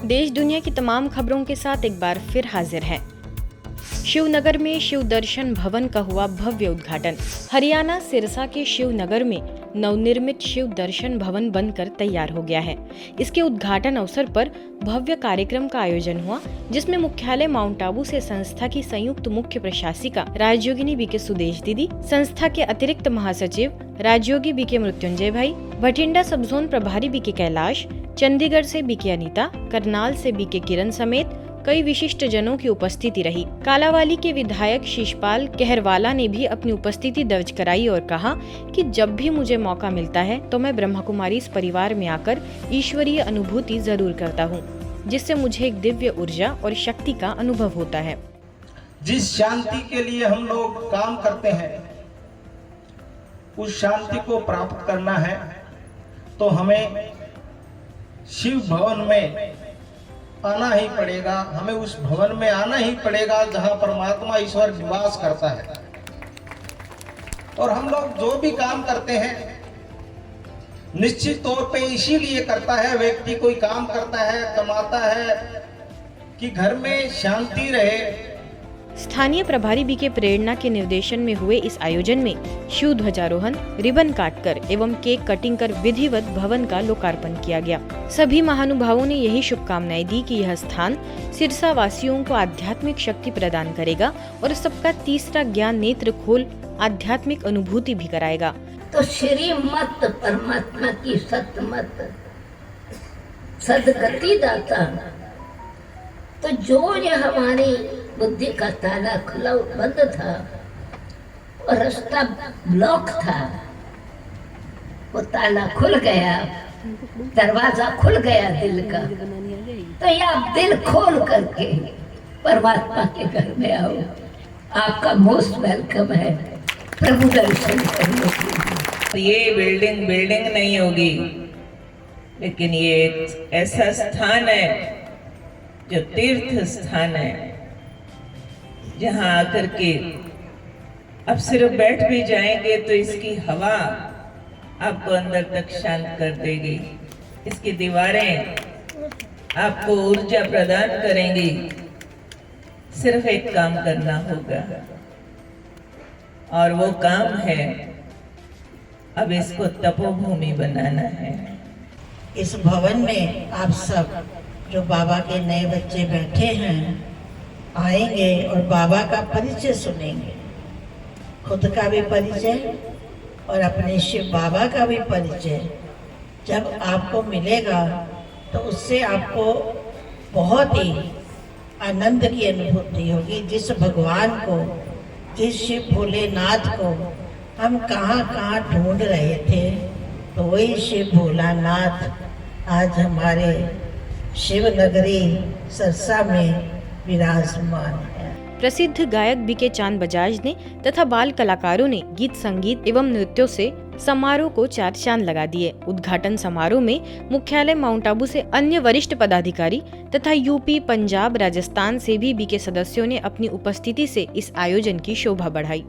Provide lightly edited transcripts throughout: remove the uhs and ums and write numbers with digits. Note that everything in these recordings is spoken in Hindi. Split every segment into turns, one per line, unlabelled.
देश दुनिया की तमाम खबरों के साथ एक बार फिर हाजिर है। शिवनगर में शिव दर्शन भवन का हुआ भव्य उद्घाटन। हरियाणा सिरसा के शिवनगर में नवनिर्मित शिव दर्शन भवन बनकर तैयार हो गया है। इसके उद्घाटन अवसर पर भव्य कार्यक्रम का आयोजन हुआ, जिसमें मुख्यालय माउंट आबू से संस्था की संयुक्त मुख्य प्रशासिका राजयोगिनी बीके सुदेश दीदी, संस्था के अतिरिक्त महासचिव राजयोगी बीके मृत्युंजय भाई, भटिंडा सब जोन प्रभारी बीके कैलाश, चंडीगढ़ से बीके अनीता, करनाल से बीके किरण समेत कई विशिष्ट जनों की उपस्थिति रही। कालावाली के विधायक शिशपाल कहरवाला ने भी अपनी उपस्थिति दर्ज कराई और कहा कि जब भी मुझे मौका मिलता है तो मैं ब्रह्मा कुमारी इस परिवार में आकर ईश्वरीय अनुभूति जरूर करता हूँ, जिससे मुझे एक दिव्य ऊर्जा और शक्ति का अनुभव होता है।
जिस शांति के लिए हम लोग काम करते हैं, उस शांति को प्राप्त करना है तो हमें शिव भवन में आना ही पड़ेगा। हमें उस भवन में आना ही पड़ेगा जहां परमात्मा ईश्वर निवास करता है। और हम लोग जो भी काम करते हैं निश्चित तौर पे इसीलिए करता है। व्यक्ति कोई काम करता है, कमाता है कि घर में शांति रहे।
स्थानीय प्रभारी बीके प्रेरणा के निर्देशन में हुए इस आयोजन में शिव ध्वजारोहण, रिबन काटकर एवं केक कटिंग कर विधिवत भवन का लोकार्पण किया गया। सभी महानुभावों ने यही शुभकामनाएं दी कि यह स्थान सिरसा वासियों को आध्यात्मिक शक्ति प्रदान करेगा और सबका तीसरा ज्ञान नेत्र खोल आध्यात्मिक अनुभूति भी कराएगा।
तो श्रीमत परमात्मा की सतमत सदगति दाता, तो जो ये हमारी बुद्धि का ताला खुला बंद था और रास्ता ब्लॉक था, वो ताला खुल गया, दरवाजा खुल गया दिल का। तो ये आप दिल खोल करके परमात्मा के घर में आओ। आपका मोस्ट वेलकम है प्रभु दर्शन करने के लिए।
ये बिल्डिंग नहीं होगी, लेकिन ये एक ऐसा स्थान है जो तीर्थ स्थान है, जहाँ आकर के अब सिर्फ बैठ भी जाएंगे तो इसकी हवा आपको अंदर तक शांत कर देगी। इसकी दीवारें आपको ऊर्जा प्रदान करेंगी। सिर्फ एक काम करना होगा और वो काम है अब इसको तपोभूमि बनाना है।
इस भवन में आप सब जो बाबा के नए बच्चे बैठे हैं आएंगे और बाबा का परिचय सुनेंगे, खुद का भी परिचय और अपने शिव बाबा का भी परिचय जब आपको मिलेगा तो उससे आपको बहुत ही आनंद की अनुभूति होगी। जिस भगवान को, जिस शिव भोलेनाथ को हम कहाँ कहाँ ढूंढ रहे थे, तो वही शिव भोलानाथ आज हमारे शिव नगरी सिरसा में विराजमान है।
प्रसिद्ध गायक बीके चांद बजाज ने तथा बाल कलाकारों ने गीत संगीत एवं नृत्यों से समारोह को चार चांद लगा दिए। उद्घाटन समारोह में मुख्यालय माउंट आबू से अन्य वरिष्ठ पदाधिकारी तथा यूपी, पंजाब, राजस्थान से भी बीके सदस्यों ने अपनी उपस्थिति से इस आयोजन की शोभा बढ़ाई।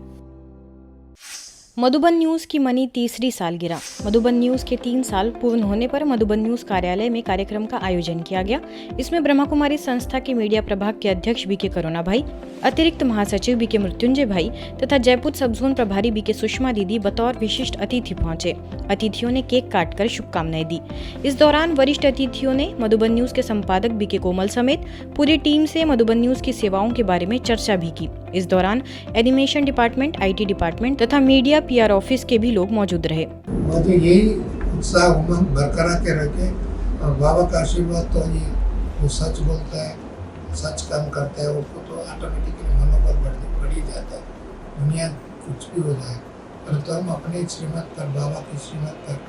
मधुबन न्यूज की मनी तीसरी सालगिरह। मधुबन न्यूज के 3 साल पूर्ण होने पर मधुबन न्यूज कार्यालय में कार्यक्रम का आयोजन किया गया। इसमें ब्रह्मा कुमारी संस्था के मीडिया प्रभाग के अध्यक्ष बीके करुणा भाई, अतिरिक्त महासचिव बीके मृत्युंजय भाई तथा जयपुर सब जोन प्रभारी बीके सुषमा दीदी बतौर विशिष्ट अतिथि पहुंचे। अतिथियों ने केक काटकर शुभकामनाएं दी। इस दौरान वरिष्ठ अतिथियों ने मधुबन न्यूज के संपादक बीके कोमल समेत पूरी टीम से मधुबन न्यूज की सेवाओं के बारे में चर्चा भी की। इस दौरान एनिमेशन डिपार्टमेंट, IT डिपार्टमेंट तथा मीडिया PR ऑफिस के भी लोग मौजूद रहे।
तो यही उत्साह उमंग बरकरार के रखे और बाबा का आशीर्वाद तो ये वो सच बोलता है, सच काम करता है, वो तो ऑटोमेटिकली मनोबल बढ़ ही जाता है। दुनिया कुछ भी हो जाए परंतु हम अपने श्रीमत पर, बाबा की श्रीमत पर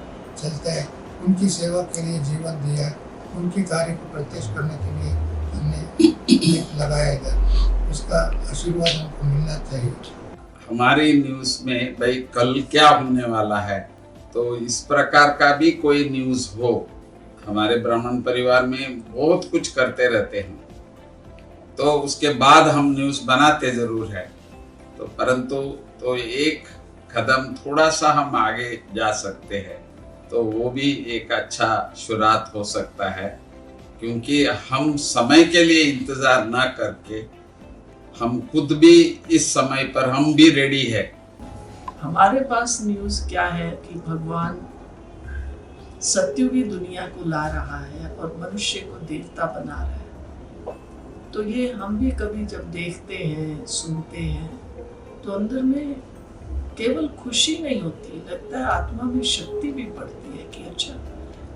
चलते हैं। उनकी सेवा के लिए जीवन दिया, उनके कार्य को प्रत्यक्ष करने के लिए हमने लगाया गया, उसका आशीर्वाद हमको मिलना चाहिए।
हमारी न्यूज़ में भाई कल क्या होने वाला है, तो इस प्रकार का भी कोई न्यूज़ हो। हमारे ब्राह्मण परिवार में बहुत कुछ करते रहते हैं, तो उसके बाद हम न्यूज़ बनाते ज़रूर है, तो परंतु तो एक कदम थोड़ा सा हम आगे जा सकते हैं, तो वो भी एक अच्छा शुरुआत हो सकता है। क्योंकि हम समय के लिए इंतजार ना करके हम खुद भी इस समय पर हम भी रेडी है।
हमारे पास न्यूज़ क्या है कि भगवान सत्युगी दुनिया को ला रहा है और मनुष्य को देवता बना रहा है। तो ये हम भी कभी जब देखते हैं, सुनते हैं, तो अंदर में केवल खुशी नहीं होती, लगता है आत्मा में शक्ति भी बढ़ती है कि अच्छा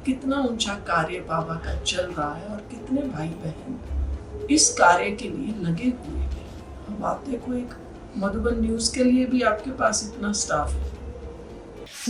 कितना ऊंचा कार्य बाबा का चल रहा है और कितने भाई बहन इस कार्य के लिए लगे हुए हैं। अब आप देखो, एक मधुबन न्यूज के लिए भी आपके पास इतना स्टाफ है।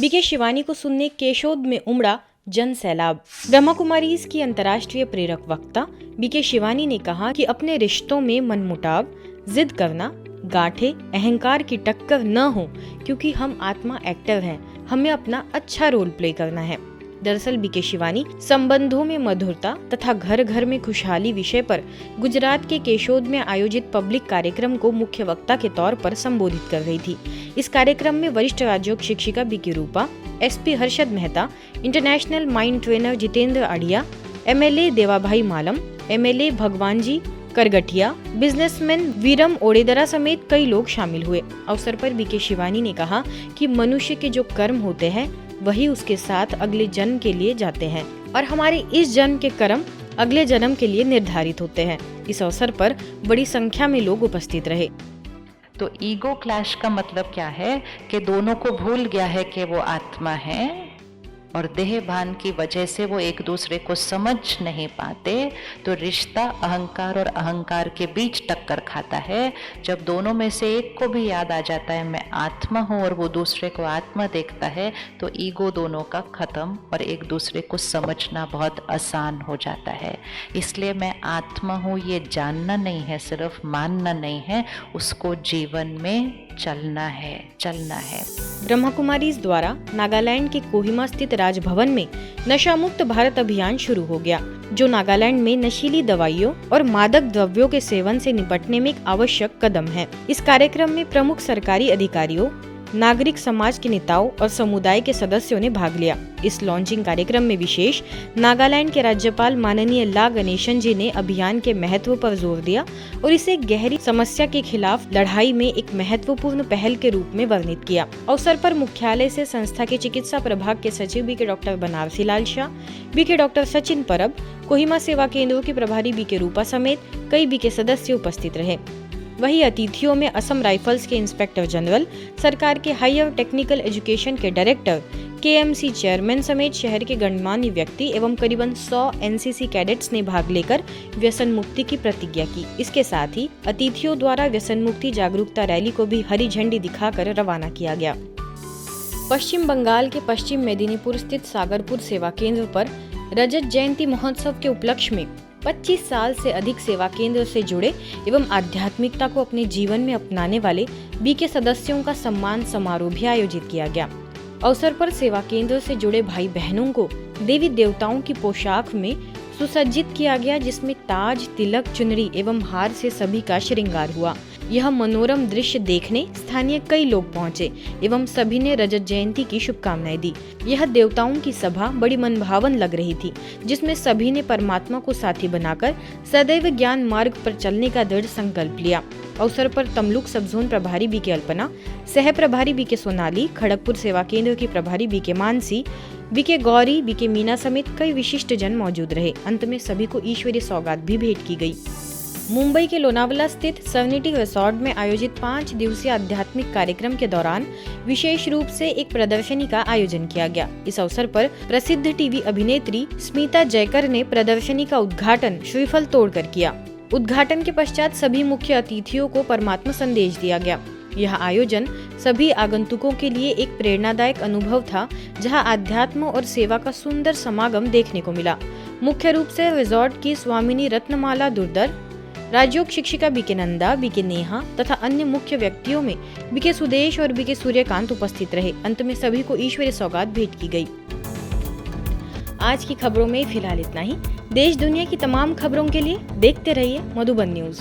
बीके शिवानी को सुनने केशोद में उमड़ा जन सैलाब। ब्रह्मा कुमारीज की अंतर्राष्ट्रीय प्रेरक वक्ता बीके शिवानी ने कहा कि अपने रिश्तों में मनमुटाव, जिद करना, गांठे, अहंकार की टक्कर न हो, क्योंकि हम आत्मा एक्टर हैं, हमें अपना अच्छा रोल प्ले करना है। दरअसल बीके शिवानी संबंधों में मधुरता तथा घर घर में खुशहाली विषय पर गुजरात के केशोद में आयोजित पब्लिक कार्यक्रम को मुख्य वक्ता के तौर पर संबोधित कर रही थी। इस कार्यक्रम में वरिष्ठ राजयोग शिक्षिका BK Rupa, SP Harshad Mehta, international mind trainer Jitendra Adiya, MLA Devabhai Malam, MLA Bhagwanji Kargathiya, businessman Viram Odedara समेत कई लोग शामिल हुए। अवसर पर बीके शिवानी ने कहा कि मनुष्य के जो कर्म होते हैं वही उसके साथ अगले जन्म के लिए जाते हैं और हमारे इस जन्म के कर्म अगले जन्म के लिए निर्धारित होते हैं। इस अवसर पर बड़ी संख्या में लोग उपस्थित रहे।
तो ईगो क्लैश का मतलब क्या है कि दोनों को भूल गया है कि वो आत्मा है और देह भान की वजह से वो एक दूसरे को समझ नहीं पाते, तो रिश्ता अहंकार और अहंकार के बीच टक्कर खाता है। जब दोनों में से एक को भी याद आ जाता है मैं आत्मा हूँ और वो दूसरे को आत्मा देखता है, तो ईगो दोनों का खत्म और एक दूसरे को समझना बहुत आसान हो जाता है। इसलिए मैं आत्मा हूँ ये जानना नहीं है, सिर्फ मानना नहीं है, उसको जीवन में चलना है।
ब्रह्मा कुमारीज द्वारा नागालैंड के कोहिमा स्थित राजभवन में नशा मुक्त भारत अभियान शुरू हो गया, जो नागालैंड में नशीली दवाइयों और मादक द्रव्यों के सेवन से निपटने में एक आवश्यक कदम है। इस कार्यक्रम में प्रमुख सरकारी अधिकारियों, नागरिक समाज के नेताओं और समुदाय के सदस्यों ने भाग लिया। इस लॉन्चिंग कार्यक्रम में विशेष नागालैंड के राज्यपाल माननीय ला गणेशन जी ने अभियान के महत्व पर जोर दिया और इसे गहरी समस्या के खिलाफ लड़ाई में एक महत्वपूर्ण पहल के रूप में वर्णित किया। अवसर पर मुख्यालय से संस्था के चिकित्सा प्रभाग के सचिव BK doctor Banarasi Lal Shah, BK doctor Sachin परब, कोहिमा सेवा केंद्रों की प्रभारी बीके रूपा समेत कई बीके सदस्य उपस्थित रहे। वहीं अतिथियों में असम राइफल्स के इंस्पेक्टर जनरल, सरकार के हायर टेक्निकल एजुकेशन के डायरेक्टर, केएमसी चेयरमैन समेत शहर के गणमान्य व्यक्ति एवं करीबन 100 एनसीसी कैडेट्स ने भाग लेकर व्यसन मुक्ति की प्रतिज्ञा की। इसके साथ ही अतिथियों द्वारा व्यसन मुक्ति जागरूकता रैली को भी हरी झंडी दिखाकर रवाना किया गया। पश्चिम बंगाल के पश्चिम मेदिनीपुर स्थित सागरपुर सेवा केंद्र पर रजत जयंती महोत्सव के उपलक्ष्य में 25 साल से अधिक सेवा केंद्र से जुड़े एवं आध्यात्मिकता को अपने जीवन में अपनाने वाले बीके सदस्यों का सम्मान समारोह भी आयोजित किया गया। अवसर पर सेवा केंद्र से जुड़े भाई बहनों को देवी देवताओं की पोशाक में सुसज्जित किया गया, जिसमें ताज, तिलक, चुनरी एवं हार से सभी का श्रृंगार हुआ। यह मनोरम दृश्य देखने स्थानीय कई लोग पहुंचे एवं सभी ने रजत जयंती की शुभकामनाएं दी। यह देवताओं की सभा बड़ी मनभावन लग रही थी, जिसमें सभी ने परमात्मा को साथी बनाकर सदैव ज्ञान मार्ग पर चलने का दृढ़ संकल्प लिया। अवसर पर तमलुक सब जोन प्रभारी बीके अल्पना, सह प्रभारी बीके सोनाली, खड़गपुर सेवा केंद्र की प्रभारी BK Mansi, BK Gauri, BK Meena समेत कई विशिष्ट जन मौजूद रहे। अंत में सभी को ईश्वरीय सौगात भी भेंट की गई। मुंबई के लोनावला स्थित सेरेनिटी रिसोर्ट में आयोजित 5 दिवसीय आध्यात्मिक कार्यक्रम के दौरान विशेष रूप से एक प्रदर्शनी का आयोजन किया गया। इस अवसर पर प्रसिद्ध टीवी अभिनेत्री स्मिता जयकर ने प्रदर्शनी का उद्घाटन श्रीफल तोड़कर किया। उद्घाटन के पश्चात सभी मुख्य अतिथियों को परमात्मा संदेश दिया गया। यह आयोजन सभी आगंतुकों के लिए एक प्रेरणादायक अनुभव था, जहां अध्यात्म और सेवा का सुंदर समागम देखने को मिला। मुख्य रूप से रिसोर्ट की स्वामिनी रत्नमाला दुर्दर, राजयोग शिक्षिका बीके नंदा, बीके नेहा तथा अन्य मुख्य व्यक्तियों में बीके सुदेश और बीके सूर्यकांत उपस्थित रहे। अंत में सभी को ईश्वरीय सौगात भेंट की गई। आज की खबरों में फिलहाल इतना ही। देश दुनिया की तमाम खबरों के लिए देखते रहिए मधुबन न्यूज।